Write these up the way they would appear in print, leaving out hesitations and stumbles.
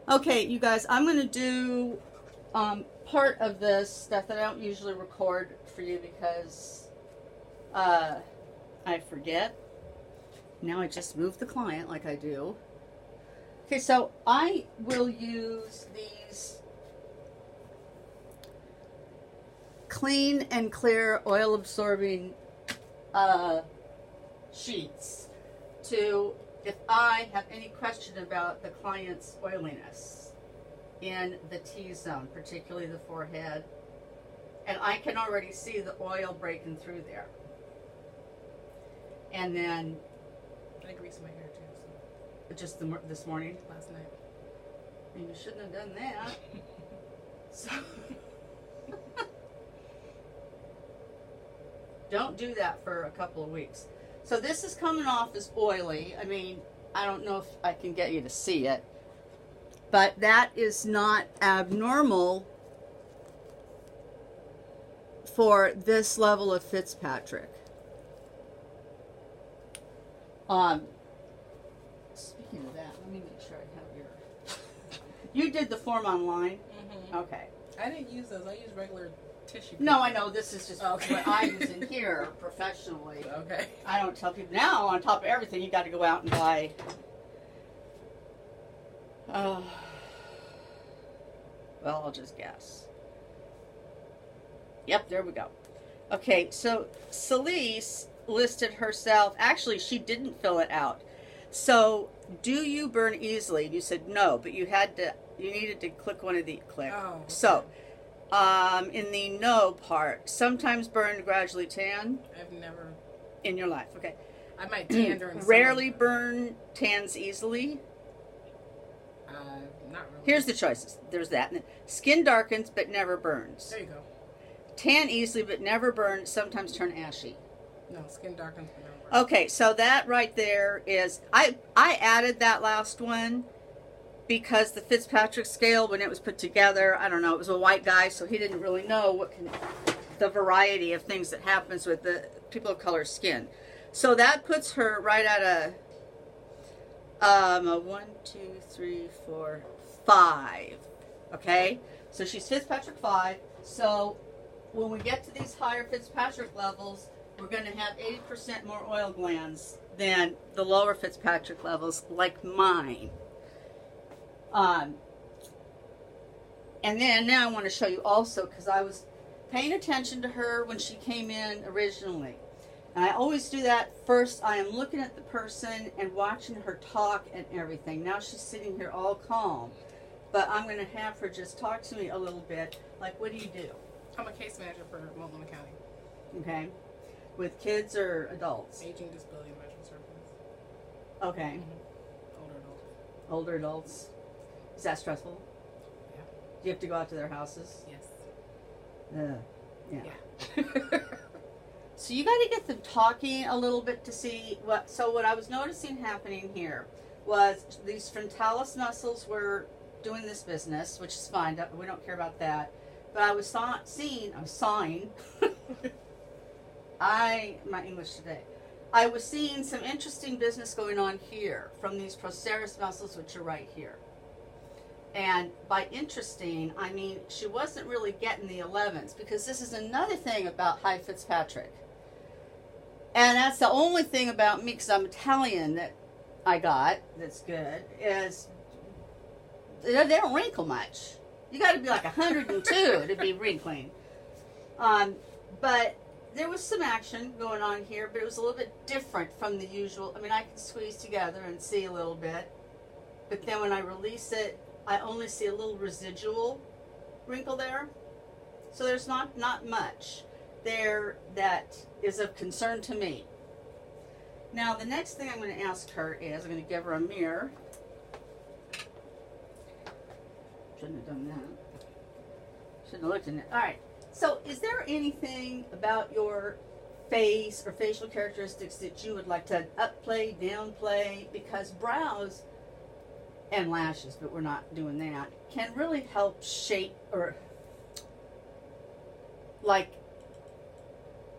Okay, you guys, I'm going to do part of this stuff that I don't usually record for you because I forget. Now I just move the client like I do. Okay, so I will use these clean and clear oil absorbing sheets to, if I have any question about the client's oiliness in the T-zone, particularly the forehead, and I can already see the oil breaking through there. And then I greased my hair too. So. just this morning, Last night. and you shouldn't have done that. So don't do that for a couple of weeks. So this is coming off as oily. I mean, I don't know if I can get you to see it, but that is not abnormal for this level of Fitzpatrick. Speaking of that, let me make sure I have your... You did the form online? Mm-hmm. Okay. I didn't use those. I used regular tissue paper. No, I know. This is just Okay. what I use in here professionally. Okay. I don't tell people. Now, on top of everything, you got to go out and buy... well, I'll just guess. Yep, there we go. Okay, so Celise listed herself. Actually, she didn't fill it out. So, do you burn easily? You said no, but you needed to click one of the click. Oh. Okay. So, in the no part, sometimes burn, gradually tan. I've never. In your life, okay. I might tan during summer. Rarely burn, tans easily. Not really. Here's the choices. There's that. Skin darkens but never burns. There you go. Tan easily but never burns. Sometimes turn ashy. No, skin darkens but never burns. Okay, so that right there is... I added that last one because the Fitzpatrick scale, when it was put together, I don't know, it was a white guy, so he didn't really know the variety of things that happens with the people of color skin. So that puts her right at a 1, 2, 3, 4, 5. Okay? So she's Fitzpatrick 5. So when we get to these higher Fitzpatrick levels, we're going to have 80% more oil glands than the lower Fitzpatrick levels, like mine. And then now I want to show you also, because I was paying attention to her when she came in originally. And I always do that first. I am looking at the person and watching her talk and everything. Now she's sitting here all calm. But I'm going to have her just talk to me a little bit. Like, what do you do? I'm a case manager for Multnomah County. Okay. With kids or adults? Aging, disability, and veteran services. Okay. Mm-hmm. Older adults. Older adults. Is that stressful? Yeah. Do you have to go out to their houses? Yes. Yeah. Yeah. So you got to get them talking a little bit to see what. So what I was noticing happening here was these frontalis muscles were doing this business, which is fine. We don't care about that. But I was seeing. My English today. I was seeing some interesting business going on here from these procerus muscles, which are right here. And by interesting, I mean she wasn't really getting the 11s, because this is another thing about high Fitzpatrick. And that's the only thing about me, because I'm Italian, that I got that's good, is they don't wrinkle much. You got to be like 102 to be wrinkling. But there was some action going on here, but it was a little bit different from the usual. I mean, I can squeeze together and see a little bit, but then when I release it, I only see a little residual wrinkle there. So there's not much there that is of concern to me. Now, the next thing I'm going to ask her is, I'm going to give her a mirror. Shouldn't have done that. Shouldn't have looked in it. All right. So is there anything about your face or facial characteristics that you would like to upplay, downplay? Because brows and lashes, but we're not doing that, can really help shape, or like,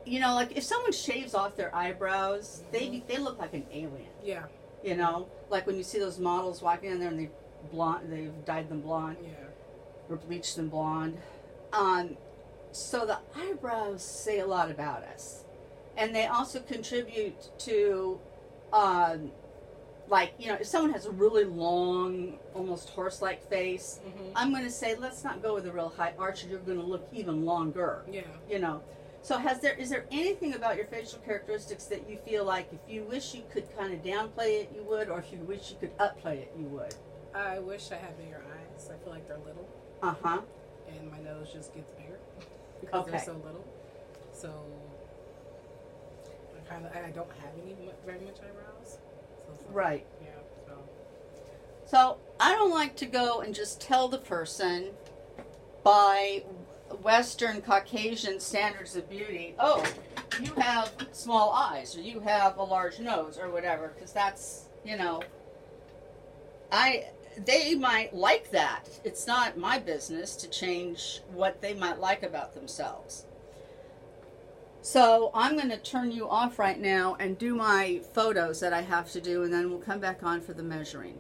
you know, like if someone shaves off their eyebrows, they look like an alien. Yeah. You know, like when you see those models walking in there and they blonde. They've dyed them blonde Yeah. or bleached them blonde. So the eyebrows say a lot about us, and they also contribute to, like, you know, if someone has a really long, almost horse-like face, Mm-hmm. I'm going to say, let's not go with a real high arch, or you're going to look even longer. Yeah. You know. So is there anything about your facial characteristics that you feel like if you wish you could kind of downplay it, you would, or if you wish you could upplay it, you would? I wish I had bigger eyes. I feel like they're little, Uh-huh. and my nose just gets bigger because Okay. they're so little. So I don't have very much eyebrows. So it's like, Right. Yeah. So I don't like to go and just tell the person by Western Caucasian standards of beauty, oh, you have small eyes, or you have a large nose, or whatever, because that's, you know, they might like that. It's not my business to change what they might like about themselves. So I'm going to turn you off right now and do my photos that I have to do, and then we'll come back on for the measuring.